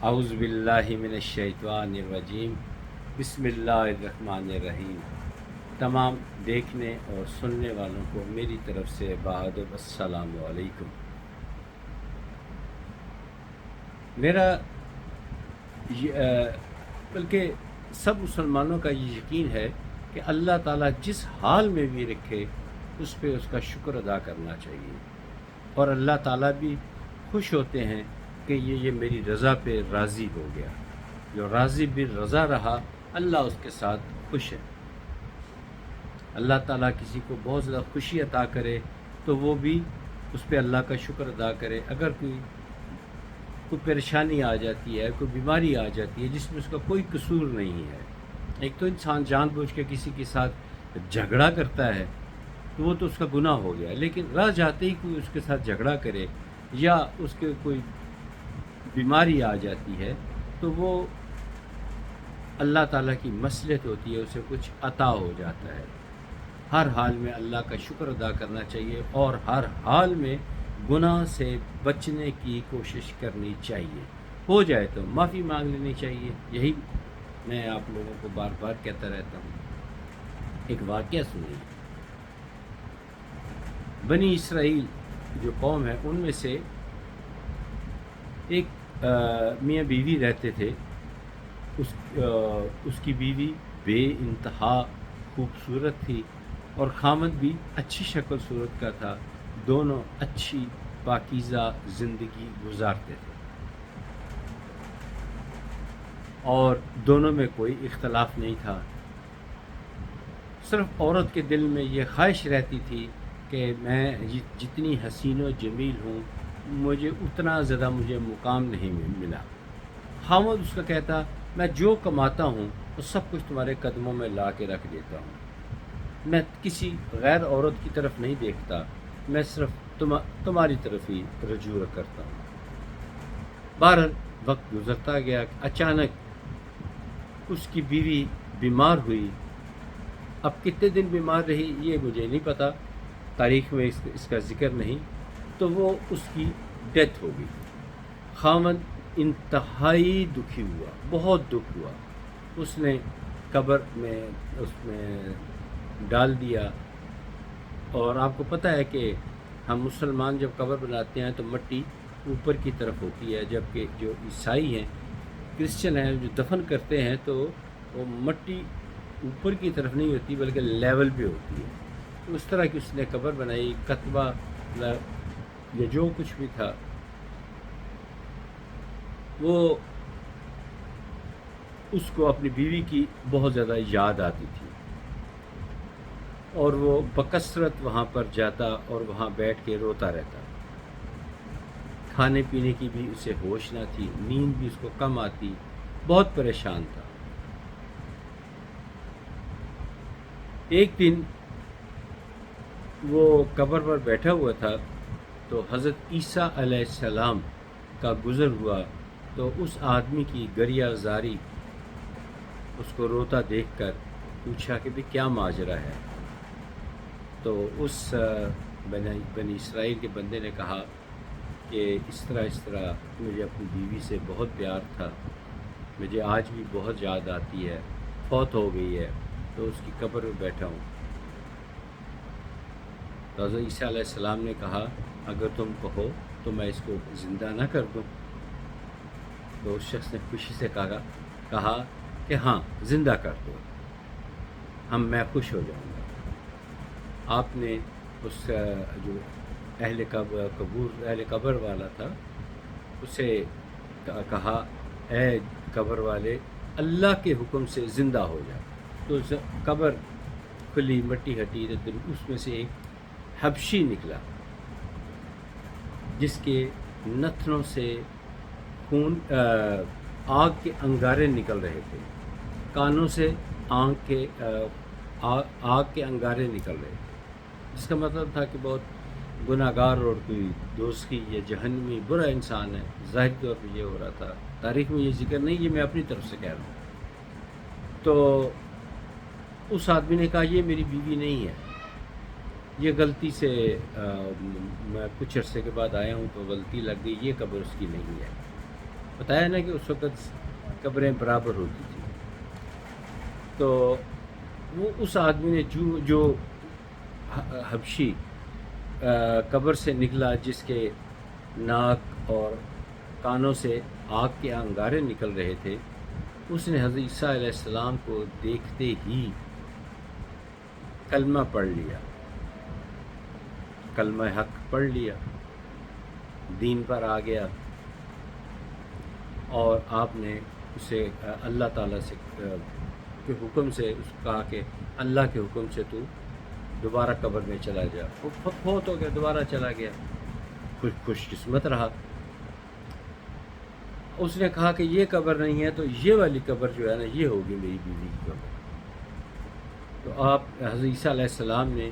اعوذ باللہ من الشیطان الرجیم، بسم اللہ الرحمن الرحیم۔ تمام دیکھنے اور سننے والوں کو میری طرف سے بادب السلام علیکم۔ میرا بلکہ سب مسلمانوں کا یہ یقین ہے کہ اللہ تعالیٰ جس حال میں بھی رکھے اس پہ اس کا شکر ادا کرنا چاہیے، اور اللہ تعالیٰ بھی خوش ہوتے ہیں کہ یہ میری رضا پہ راضی ہو گیا۔ جو راضی بالرضا رہا اللہ اس کے ساتھ خوش ہے۔ اللہ تعالیٰ کسی کو بہت زیادہ خوشی عطا کرے تو وہ بھی اس پہ اللہ کا شکر ادا کرے۔ اگر کوئی پریشانی آ جاتی ہے، کوئی بیماری آ جاتی ہے جس میں اس کا کوئی قصور نہیں ہے، ایک تو انسان جان بوجھ کے کسی کے ساتھ جھگڑا کرتا ہے تو وہ تو اس کا گناہ ہو گیا، لیکن راہ جاتے ہی کوئی اس کے ساتھ جھگڑا کرے یا اس کے کوئی بیماری آ جاتی ہے تو وہ اللہ تعالیٰ کی مصلحت ہوتی ہے، اسے کچھ عطا ہو جاتا ہے۔ ہر حال میں اللہ کا شکر ادا کرنا چاہیے اور ہر حال میں گناہ سے بچنے کی کوشش کرنی چاہیے۔ ہو جائے تو معافی مانگ لینی چاہیے۔ یہی میں آپ لوگوں کو بار بار کہتا رہتا ہوں۔ ایک واقعہ سنیے۔ بنی اسرائیل جو قوم ہے ان میں سے ایک میاں بیوی رہتے تھے۔ اس کی بیوی بے انتہا خوبصورت تھی اور خامد بھی اچھی شکل صورت کا تھا۔ دونوں اچھی پاکیزہ زندگی گزارتے تھے اور دونوں میں کوئی اختلاف نہیں تھا۔ صرف عورت کے دل میں یہ خواہش رہتی تھی کہ میں جتنی حسین و جمیل ہوں مجھے اتنا زیادہ مقام نہیں ملا۔ خامد اس کا کہتا میں جو کماتا ہوں وہ سب کچھ تمہارے قدموں میں لا کے رکھ دیتا ہوں، میں کسی غیر عورت کی طرف نہیں دیکھتا، میں صرف تمہاری طرف ہی رجوع کرتا ہوں۔ بہرحال وقت گزرتا گیا، اچانک اس کی بیوی بیمار ہوئی۔ اب کتنے دن بیمار رہی یہ مجھے نہیں پتا، تاریخ میں اس کا ذکر نہیں، تو وہ اس کی ڈیتھ ہو گئی۔ خامد انتہائی دکھی ہوا، بہت دکھ ہوا۔ اس نے قبر میں ڈال دیا، اور آپ کو پتہ ہے کہ ہم مسلمان جب قبر بناتے ہیں تو مٹی اوپر کی طرف ہوتی ہے، جبکہ جو عیسائی ہیں، کرسچن ہیں، جو دفن کرتے ہیں تو وہ مٹی اوپر کی طرف نہیں ہوتی بلکہ لیول پہ ہوتی ہے۔ تو اس طرح کی اس نے قبر بنائی، کتبہ یا جو کچھ بھی تھا وہ اس کو اپنی بیوی کی بہت زیادہ یاد آتی تھی، اور وہ بکثرت وہاں پر جاتا اور وہاں بیٹھ کے روتا رہتا۔ کھانے پینے کی بھی اسے ہوش نہ تھی، نیند بھی اس کو کم آتی، بہت پریشان تھا۔ ایک دن وہ قبر پر بیٹھا ہوا تھا تو حضرت عیسیٰ علیہ السلام کا گزر ہوا، تو اس آدمی کی گریہ زاری اس کو روتا دیکھ کر پوچھا کہ بھی کیا ماجرا ہے؟ تو اس بنی اسرائیل کے بندے نے کہا کہ اس طرح مجھے اپنی بیوی سے بہت پیار تھا، مجھے آج بھی بہت یاد آتی ہے، فوت ہو گئی ہے، تو اس کی قبر میں بیٹھا ہوں۔ تو حضرت عیسیٰ علیہ السلام نے کہا اگر تم کہو تو میں اس کو زندہ نہ کر دوں؟ تو اس شخص نے خوشی سے کہا کہ ہاں زندہ کر دو، میں خوش ہو جاؤں گا۔ آپ نے اس جو اہل قبر والا تھا اسے کہا اے قبر والے اللہ کے حکم سے زندہ ہو جا۔ تو قبر کھلی، مٹی ہٹی، تو اس میں سے ایک حبشی نکلا جس کے نتنوں سے خون آگ کے انگارے نکل رہے تھے، کانوں سے آگ کے انگارے نکل رہے تھے، جس کا مطلب تھا کہ بہت گناہ گار اور کوئی دوزخی یا جہنمی برا انسان ہے۔ ظاہری طور پہ یہ ہو رہا تھا، تاریخ میں یہ ذکر نہیں، یہ میں اپنی طرف سے کہہ رہا ہوں۔ تو اس آدمی نے کہا یہ میری بیوی نہیں ہے، یہ غلطی سے میں کچھ عرصے کے بعد آیا ہوں تو غلطی لگ گئی، یہ قبر اس کی نہیں ہے۔ بتایا نا کہ اس وقت قبریں برابر ہوتی تھیں. تو وہ اس آدمی نے جو حبشی قبر سے نکلا، جس کے ناک اور کانوں سے آگ کے انگارے نکل رہے تھے، اس نے حضرت عیسیٰ علیہ السلام کو دیکھتے ہی کلمہ پڑھ لیا، کلمہ حق پڑھ لیا، دین پر آ گیا. اور آپ نے اسے اللہ تعالیٰ سے کے حکم سے اس کو کہا کہ اللہ کے حکم سے تو دوبارہ قبر میں چلا جا. وہ فوت ہو گیا، دوبارہ چلا گیا، خوش قسمت رہا. اس نے کہا کہ یہ قبر نہیں ہے تو یہ والی قبر جو ہے نا، یہ ہوگی میری بیوی کی قبر. تو آپ حضرت عیسیٰ علیہ السلام نے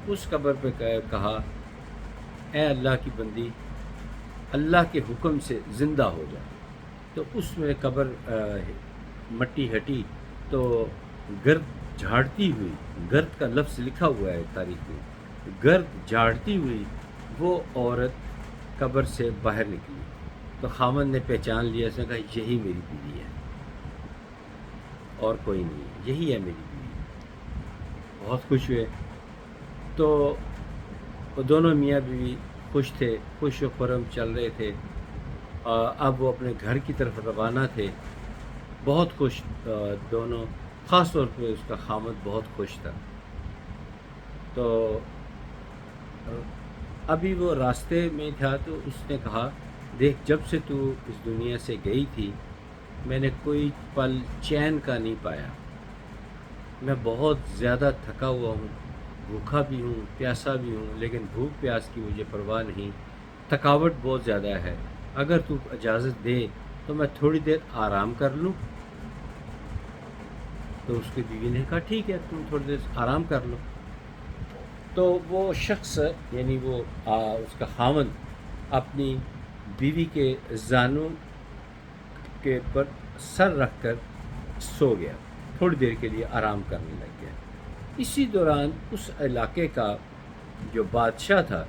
اس قبر پہ کہا، اے اللہ کی بندی، اللہ کے حکم سے زندہ ہو جا. تو اس میں قبر مٹی ہٹی تو گرد جھاڑتی ہوئی، گرد کا لفظ لکھا ہوا ہے تاریخ میں، گرد جھاڑتی ہوئی وہ عورت قبر سے باہر نکلی. تو خاوند نے پہچان لیا، اس نے کہا یہی میری بیوی ہے اور کوئی نہیں ہے، یہی ہے میری بیوی. بہت خوش ہوئے. تو وہ دونوں میاں بیوی خوش تھے، خوش و خرم چل رہے تھے. اب وہ اپنے گھر کی طرف روانہ تھے، بہت خوش دونوں. خاص طور پہ اس کا خامد بہت خوش تھا. تو ابھی وہ راستے میں تھا تو اس نے کہا، دیکھ، جب سے تو اس دنیا سے گئی تھی میں نے کوئی پل چین کا نہیں پایا. میں بہت زیادہ تھکا ہوا ہوں، بھوکا بھی ہوں، پیاسا بھی ہوں، لیکن بھوک پیاس کی مجھے پرواہ نہیں، تھکاوٹ بہت زیادہ ہے. اگر تو اجازت دے تو میں تھوڑی دیر آرام کر لوں. تو اس کی بیوی نے کہا ٹھیک ہے، تم تھوڑی دیر آرام کر لو. تو وہ شخص یعنی وہ اس کا خاوند اپنی بیوی کے زانوں کے پر سر رکھ کر سو گیا، تھوڑی دیر کے لیے آرام کرنے لگ گیا. اسی دوران اس علاقے کا جو بادشاہ تھا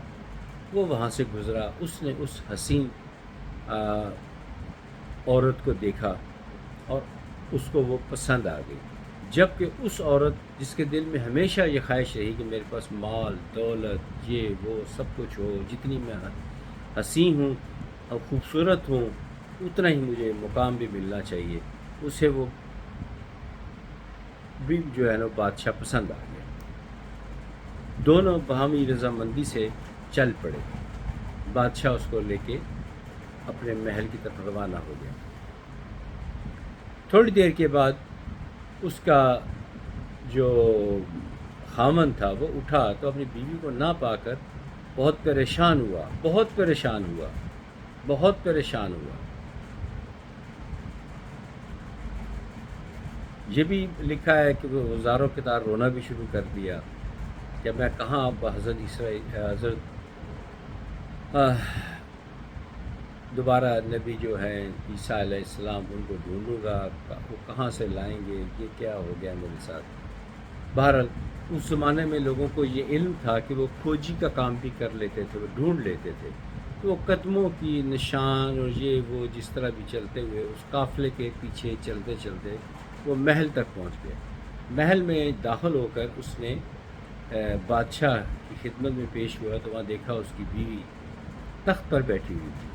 وہ وہاں سے گزرا. اس نے اس حسین عورت کو دیکھا اور اس کو وہ پسند آ گئی. جبکہ اس عورت جس کے دل میں ہمیشہ یہ خواہش رہی کہ میرے پاس مال دولت یہ وہ سب کچھ ہو، جتنی میں حسین ہوں اور خوبصورت ہوں اتنا ہی مجھے مقام بھی ملنا چاہیے، اسے وہ بھی جو ہے نا بادشاہ پسند آ گیا. دونوں باہمی رضامندی سے چل پڑے. بادشاہ اس کو لے کے اپنے محل کی طرف روانہ ہو گیا. تھوڑی دیر کے بعد اس کا جو خامن تھا وہ اٹھا تو اپنی بیوی کو نہ پا کر بہت پریشان ہوا، بہت پریشان ہوا، بہت پریشان ہوا. یہ بھی لکھا ہے کہ وہ ہزاروں کے تار رونا بھی شروع کر دیا کہ میں کہاں حضرت دوبارہ نبی جو ہیں عیسیٰ علیہ السلام ان کو ڈھونڈوں گا، وہ کہاں سے لائیں گے، یہ کیا ہو گیا میرے ساتھ. بہرحال اس زمانے میں لوگوں کو یہ علم تھا کہ وہ کھوجی کا کام بھی کر لیتے تھے، وہ ڈھونڈ لیتے تھے. تو وہ قدموں کی نشان اور یہ وہ جس طرح بھی چلتے ہوئے اس قافلے کے پیچھے چلتے چلتے وہ محل تک پہنچ گئے. محل میں داخل ہو کر اس نے بادشاہ کی خدمت میں پیش ہوا تو وہاں دیکھا اس کی بیوی تخت پر بیٹھی ہوئی تھی.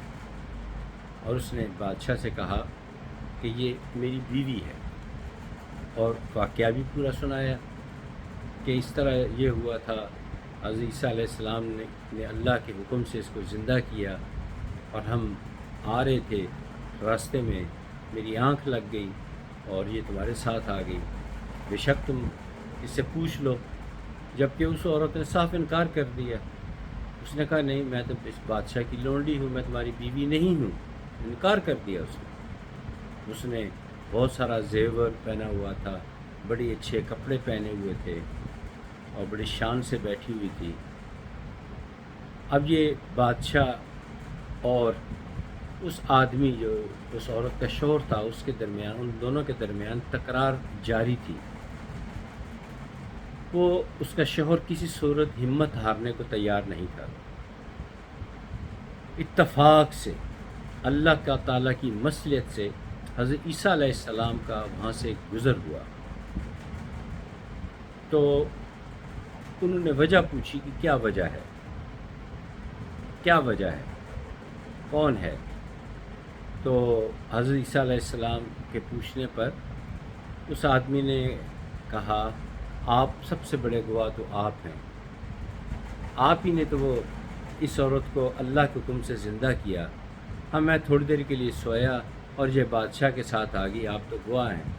اور اس نے بادشاہ سے کہا کہ یہ میری بیوی ہے، اور واقعہ بھی پورا سنایا کہ اس طرح یہ ہوا تھا. حضرت عیسیٰ علیہ السلام نے اللہ کے حکم سے اس کو زندہ کیا، اور ہم آ رہے تھے راستے میں میری آنکھ لگ گئی اور یہ تمہارے ساتھ آ گئی، بے شک تم اس سے پوچھ لو. جبکہ اس عورت نے صاف انکار کر دیا. اس نے کہا نہیں، میں تو اس بادشاہ کی لونڈی ہوں، میں تمہاری بیوی نہیں ہوں. انکار کر دیا اس نے. اس نے بہت سارا زیور پہنا ہوا تھا، بڑے اچھے کپڑے پہنے ہوئے تھے اور بڑی شان سے بیٹھی ہوئی تھی. اب یہ بادشاہ اور اس آدمی جو اس عورت کا شوہر تھا اس کے درمیان، ان دونوں کے درمیان تکرار جاری تھی. وہ اس کا شوہر کسی صورت ہمت ہارنے کو تیار نہیں تھا. اتفاق سے اللہ کا تعالیٰ کی مصلحت سے حضرت عیسیٰ علیہ السلام کا وہاں سے گزر ہوا، تو انہوں نے وجہ پوچھی کہ کیا وجہ ہے، کیا وجہ ہے، کون ہے؟ تو حضرت عیسیٰ علیہ السلام کے پوچھنے پر اس آدمی نے کہا آپ سب سے بڑے گواہ تو آپ ہیں، آپ ہی نے تو وہ اس عورت کو اللہ کے حکم سے زندہ کیا، ہاں میں تھوڑی دیر کے لیے سویا اور یہ بادشاہ کے ساتھ آ گئی، آپ تو گواہ ہیں۔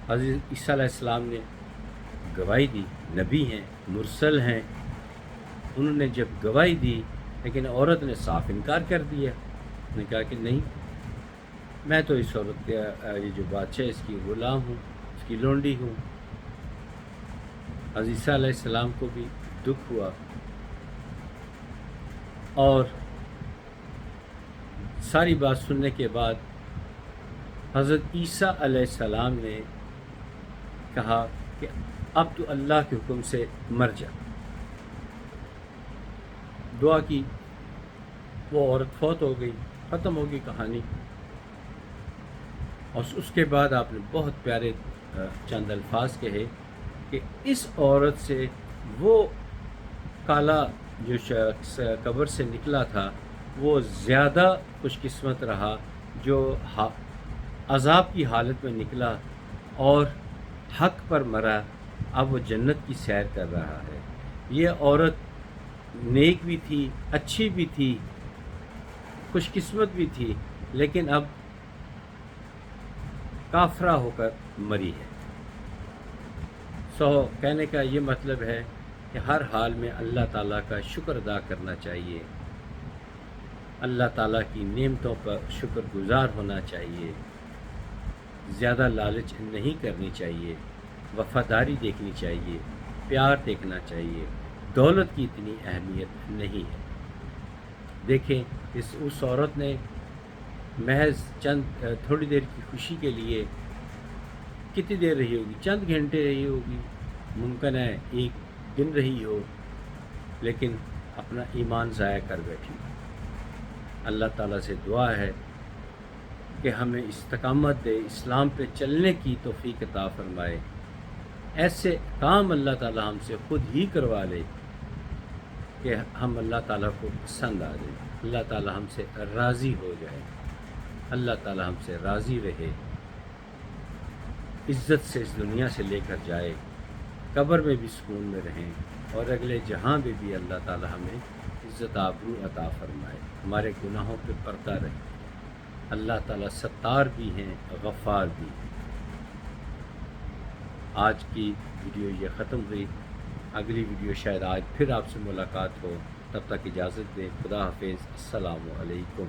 حضرت عیسیٰ علیہ السلام نے گواہی دی، نبی ہیں، مرسل ہیں، انہوں نے جب گواہی دی لیکن عورت نے صاف انکار کر دیا، نے کہا کہ نہیں، میں تو اس عورت کا یہ جو بادشاہ اس کی غلام ہوں، اس کی لونڈی ہوں۔ حضرت عیسیٰ علیہ السلام کو بھی دکھ ہوا اور ساری بات سننے کے بعد حضرت عیسیٰ علیہ السلام نے کہا کہ اب تو اللہ کے حکم سے مر جا، دعا کی، وہ عورت فوت ہو گئی، ختم ہو گئی کہانی۔ اور اس کے بعد آپ نے بہت پیارے چند الفاظ کہے کہ اس عورت سے وہ کالا جو شخص قبر سے نکلا تھا وہ زیادہ خوش قسمت رہا جو عذاب کی حالت میں نکلا اور حق پر مرا، اب وہ جنت کی سیر کر رہا ہے۔ یہ عورت نیک بھی تھی، اچھی بھی تھی، خوش قسمت بھی تھی، لیکن اب کافرہ ہو کر مری ہے۔ کہنے کا یہ مطلب ہے کہ ہر حال میں اللہ تعالیٰ کا شکر ادا کرنا چاہیے، اللہ تعالیٰ کی نعمتوں پر شکر گزار ہونا چاہیے، زیادہ لالچ نہیں کرنی چاہیے، وفاداری دیکھنی چاہیے، پیار دیکھنا چاہیے، دولت کی اتنی اہمیت نہیں ہے۔ دیکھیں اس عورت نے محض تھوڑی دیر کی خوشی کے لیے کتنی دیر رہی ہوگی، چند گھنٹے رہی ہوگی، ممکن ہے ایک دن رہی ہو، لیکن اپنا ایمان ضائع کر بیٹھی۔ اللہ تعالیٰ سے دعا ہے کہ ہمیں استقامت دے، اسلام پہ چلنے کی توفیق عطا فرمائے، ایسے کام اللہ تعالیٰ ہم سے خود ہی کروا لے کہ ہم اللہ تعالیٰ کو پسند آ جائے، اللہ تعالیٰ ہم سے راضی ہو جائے، اللہ تعالیٰ ہم سے راضی رہے، عزت سے اس دنیا سے لے کر جائے، قبر میں بھی سکون میں رہیں اور اگلے جہاں میں بھی اللہ تعالیٰ ہمیں عزت آبرو عطا فرمائے، ہمارے گناہوں پہ پردہ رہے۔ اللہ تعالیٰ ستار بھی ہیں، غفار بھی ہیں۔ آج کی ویڈیو یہ ختم ہوئی، اگلی ویڈیو شاید آج پھر آپ سے ملاقات ہو، تب تک اجازت دیں، خدا حافظ، السلام علیکم۔